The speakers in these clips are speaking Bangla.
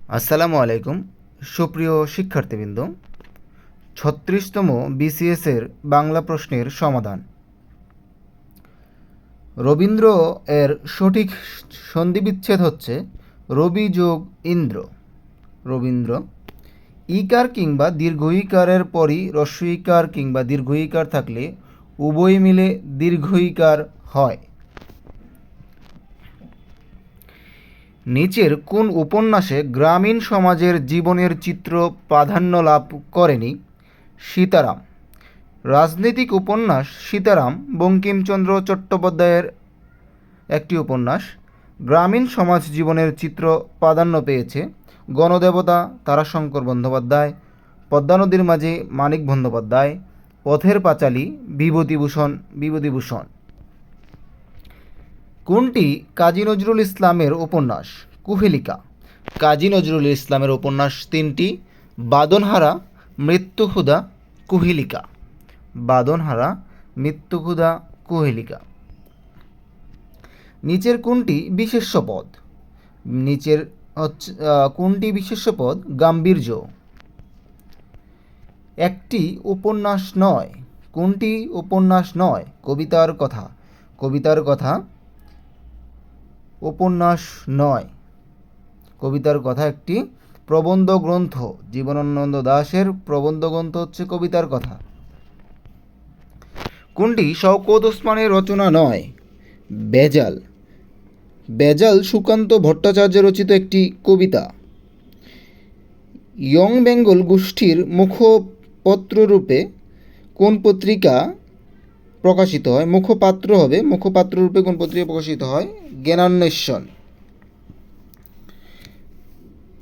আসসালামু আলাইকুম সুপ্রিয় শিক্ষার্থীবৃন্দ। ৩৬তম বিসিএসের বাংলা প্রশ্নের সমাধান। রবীন্দ্র এর সঠিক সন্ধিবিচ্ছেদ হচ্ছে রবি যোগ ইন্দ্র। রবীন্দ্র ইকার কিংবা দীর্ঘ ইকারের পরই হ্রস্ব ইকার কিংবা দীর্ঘ ইকার থাকলে উভয় মিলে দীর্ঘ ইকার হয়। নিচের কোন উপন্যাসে গ্রামীণ সমাজের জীবনের চিত্র প্রাধান্য লাভ করেনি? সীতারাম। রাজনৈতিক উপন্যাস সীতারাম বঙ্কিমচন্দ্র চট্টোপাধ্যায়ের একটি উপন্যাস। গ্রামীণ সমাজ জীবনের চিত্র প্রাধান্য পেয়েছে গণদেবতা তারাশঙ্কর বন্দ্যোপাধ্যায়, পদ্মা নদীর মাঝে মানিক বন্দ্যোপাধ্যায়, পথের পাঁচালী বিভূতিভূষণ। কোনটি কাজী নজরুল ইসলামের উপন্যাস? কুহেলিকা। কাজী নজরুল ইসলামের উপন্যাস তিনটি: বাদনহারা, মৃত্যুক্ষুধা, কুহেলিকা। বাদনহারা, মৃত্যুক্ষুধা, কুহেলিকা। নিচের কোনটি বিশেষ্য পদ? নিচের কোনটি বিশেষ্য পদ? গাম্ভীর্য। একটি উপন্যাস নয়। কোনটি উপন্যাস নয়? কবিতার কথা। কবিতার কথা উপন্যাস নয়। কবিতার কথা একটি প্রবন্ধ গ্রন্থ। জীবনানন্দ দাশের প্রবন্ধ গ্রন্থ হচ্ছে কবিতার কথা। কোনটি শওকত ওসমানের রচনা নয়? বেজাল। বেজাল সুকান্ত ভট্টাচার্য রচিত একটি কবিতা। ইয়ং বেঙ্গল গোষ্ঠীর মুখপত্ররূপে কোন পত্রিকা প্রকাশিত হয়? মুখপাত্ররূপে কোন পত্রিকা প্রকাশিত হয়? জ্ঞানান্বেষণ।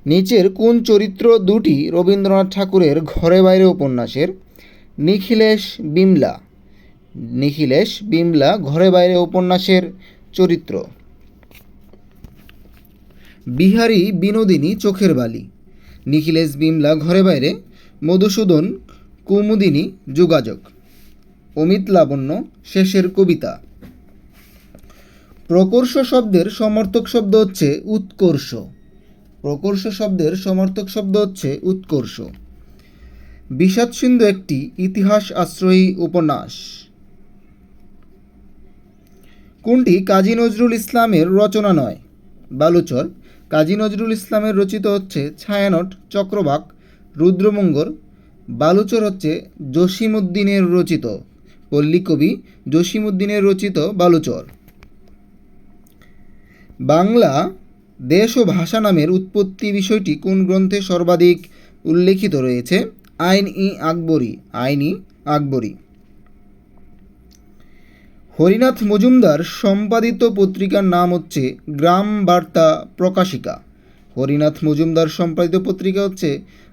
নিচের কোন চরিত্র দুটি রবীন্দ্রনাথ ঠাকুরের ঘরে বাইরে উপন্যাসের? নিখিলেশ বিমলা। নিখিলেশ বিমলা ঘরে বাইরে উপন্যাসের চরিত্র। বিহারী বিনোদিনী চোখের বালি। নিখিলেশ বিমলা ঘরে বাইরে। মধুসূদন কুমুদিনী যোগাযোগ। অমিত লাবণ্য শেষের কবিতা। প্রকর্ষ শব্দের সমর্থক শব্দ হচ্ছে উৎকর্ষ। প্রকর্ষ শব্দের সমর্থক শব্দ হচ্ছে উৎকর্ষ। বিষাদসিন্ধু একটি ইতিহাস আশ্রয়ী উপন্যাস। কোনটি কাজী নজরুল ইসলামের রচনা নয়? বালুচর। কাজী নজরুল ইসলামের রচিত হচ্ছে ছায়ানট, চক্রবাক, রুদ্রমঙ্গল। বালুচর হচ্ছে জসীমউদ্দীনের রচিত। পল্লীকবি জসীমউদ্দীনের রচিত বালুচর। বাংলা দেশ ও ভাষা নামের উৎপত্তি বিষয়টি কোন গ্রন্থে সর্বাধিক উল্লেখিত রয়েছে? আইন-ই আকবরী। আইন-ই আকবরী। হরিনাথ মজুমদার সম্পাদিত পত্রিকার নাম হচ্ছে গ্রাম বার্তা প্রকাশিকা। হরিনাথ মজুমদার সম্পাদিত পত্রিকা হচ্ছে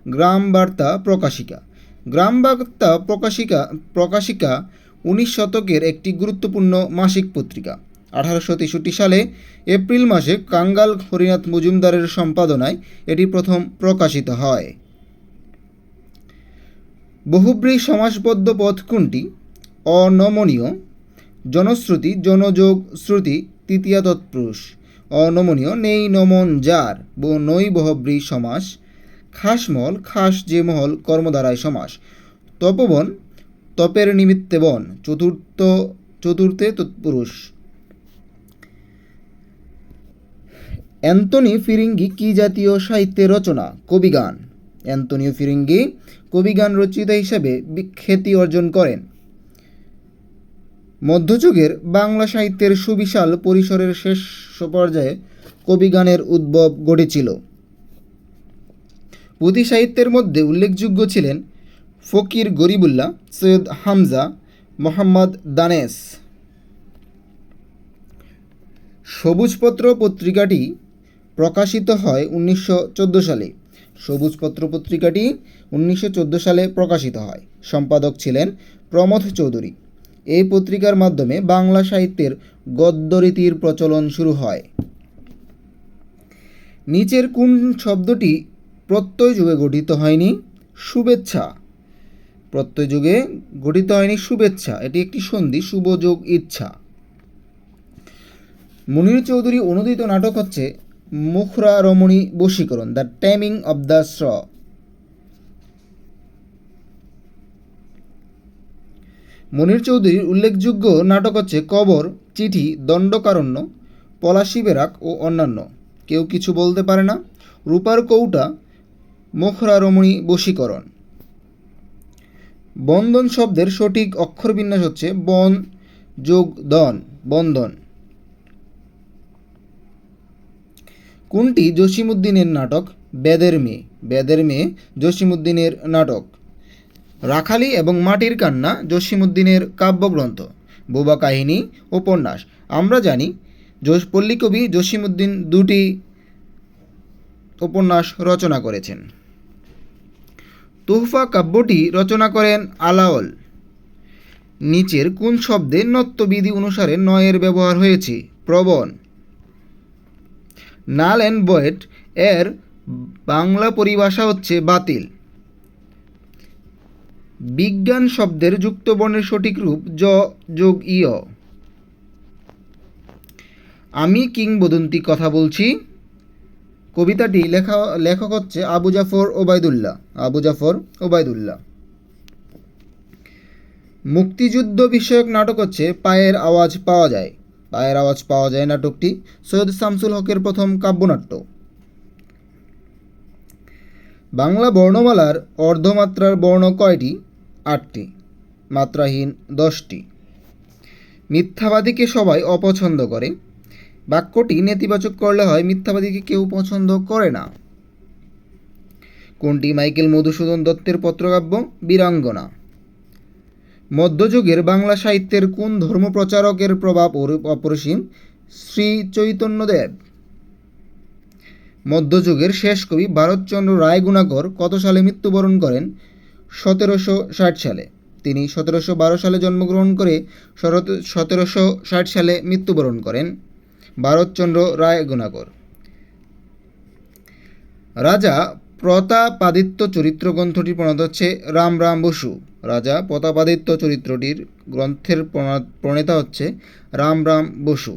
গ্রাম বার্তা প্রকাশিকা। গ্রাম বার্তা প্রকাশিকা 19 শতকের একটি গুরুত্বপূর্ণ মাসিক পত্রিকা। 1863 সালে এপ্রিল মাসে কাঙ্গাল হরিনাথ মজুমদারের সম্পাদনায় এটি প্রথম প্রকাশিত হয়। বহুব্রী সমাসবদ্ধ পদ কোনটি? অনমনীয়, জনশ্রুতি, জনযোগ, শ্রুতি, তৃতীয়া তৎপুরুষ। অনমনীয়, নেই নমন যার, নই বহুব্রী সমাস। খাসমহল, খাস যে মহল, কর্মধারায় সমাস। তপবন, তপের নিমিত্তে বন, চতুর্থে তৎপুরুষ। অ্যান্টনি ফিরিঙ্গি কি জাতীয় সাহিত্যের রচনা? কবিগান। অ্যান্টনিও ফিরিঙ্গি কবিগান রচয়িতা হিসেবে খ্যাতি অর্জন করেন। মধ্যযুগের বাংলা সাহিত্যের সুবিশাল পরিসরের শেষ পর্যায়ে কবিগানের উদ্ভব ঘটেছিল। পুঁথি সাহিত্যের মধ্যে উল্লেখযোগ্য ছিলেন ফকির গরিবুল্লাহ, সৈয়দ হামজা, মোহাম্মদ দানেশ। সবুজপত্র পত্রিকাটি প্রকাশিত হয় 1914 সালে। সবুজপত্র পত্রিকাটি 1914 সালে প্রকাশিত হয়। সম্পাদক ছিলেন প্রমথ চৌধুরী। এই পত্রিকার মাধ্যমে বাংলা সাহিত্যের গদ্যরীতির প্রচলন শুরু হয়। নিচের কোন শব্দটি প্রত্যয় যুগে গঠিত হয়নি? শুভেচ্ছা। প্রত্যয় যুগে গঠিত হয়নি শুভেচ্ছা, এটি একটি সন্ধি। শুভ যোগ ইচ্ছা। মুনীর চৌধুরী অনুদিত নাটক হচ্ছে মুখরা রমণী বশীকরণ, দ্য টেমিং অব দ্য শ্র। মনির চৌধুরীর উল্লেখযোগ্য নাটক হচ্ছে কবর, চিঠি, দণ্ডকারণ্য, পলাশী বেরাক ও অন্যান্য। কেউ কিছু বলতে পারে না, রূপার কৌটা, মুখরা রমণী বশীকরণ। বন্ধন শব্দের সঠিক অক্ষরবিন্যাস হচ্ছে বন যোগ দন, বন্ধন। কোনটি জসিমউদ্দিনের নাটক? বেদের মেয়ে। বেদের মেয়ে জসিমউদ্দিনের নাটক। রাখালি এবং মাটির কান্না জসিমউদ্দিনের কাব্যগ্রন্থ। বোবা কাহিনী উপন্যাস। আমরা জানি পল্লীকবি জসিমউদ্দিন দুটি উপন্যাস রচনা করেছেন। তোহফা কাব্যটি রচনা করেন আলাওল। নিচের কোন শব্দে নত্যবিধি অনুসারে নয়ের ব্যবহার হয়েছে? প্রবণ। নাল অ্যান্ড ভয়েড এর বাংলা পরিভাষা হচ্ছে বাতিল। বিজ্ঞান শব্দের যুক্ত বর্ণের সঠিক রূপ জ যোগ ইয়। আমি কিংবদন্তি কথা বলছি কবিতাটি লেখক হচ্ছে আবু জাফর ওবায়দুল্লাহ। আবু জাফর ওবায়দুল্লাহ। মুক্তিযুদ্ধ বিষয়ক নাটক হচ্ছে পায়ের আওয়াজ পাওয়া যায়। পায়ের আওয়াজ পাওয়া যায় নাটকটি সৈয়দ শামসুল হকের প্রথম কাব্যনাট্য। বাংলা বর্ণমালার অর্ধমাত্রার বর্ণ কয়টি? 8টি, মাত্রাহীন 10টি। মিথ্যাবাদীকে সবাই অপছন্দ করে। বাক্যটি নেতিবাচক করলে হয় মিথ্যাবাদীকে কেউ পছন্দ করে না। কোনটি মাইকেল মধুসূদন দত্তের পত্রকাব্য? বীরাঙ্গনা। মধ্যযুগের বাংলা সাহিত্যের কোন ধর্মপ্রচারকের প্রভাব অপরিসীম? শ্রী চৈতন্যদেব। মধ্যযুগের শেষ কবি ভারতচন্দ্র রায়গুণাকর কত সালে মৃত্যুবরণ করেন? 1760 সালে। তিনি 1712 সালে জন্মগ্রহণ করে 1760 সালে মৃত্যুবরণ করেন ভারতচন্দ্র রায়গুণাকর। রাজা প্রতাপাদিত্য চরিত্র গ্রন্থটির প্রণেতা হচ্ছে রাম রাম বসু। রাজা প্রতাপাদিত্য চরিত্রটির গ্রন্থের প্রণেতা হচ্ছে রাম রাম বসু।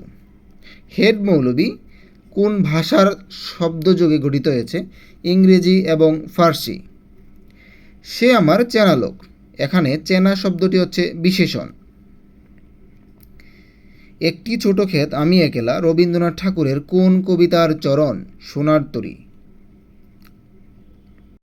হেড মৌলভী কোন ভাষার শব্দযোগে গঠিত হয়েছে? ইংরেজি এবং ফার্সি। সে আমার চেনা লোক। এখানে চেনা শব্দটি হচ্ছে বিশেষণ। একটি ছোট ক্ষেত আমি একেলা রবীন্দ্রনাথ ঠাকুরের কোন কবিতার চরণ? সোনার তরী।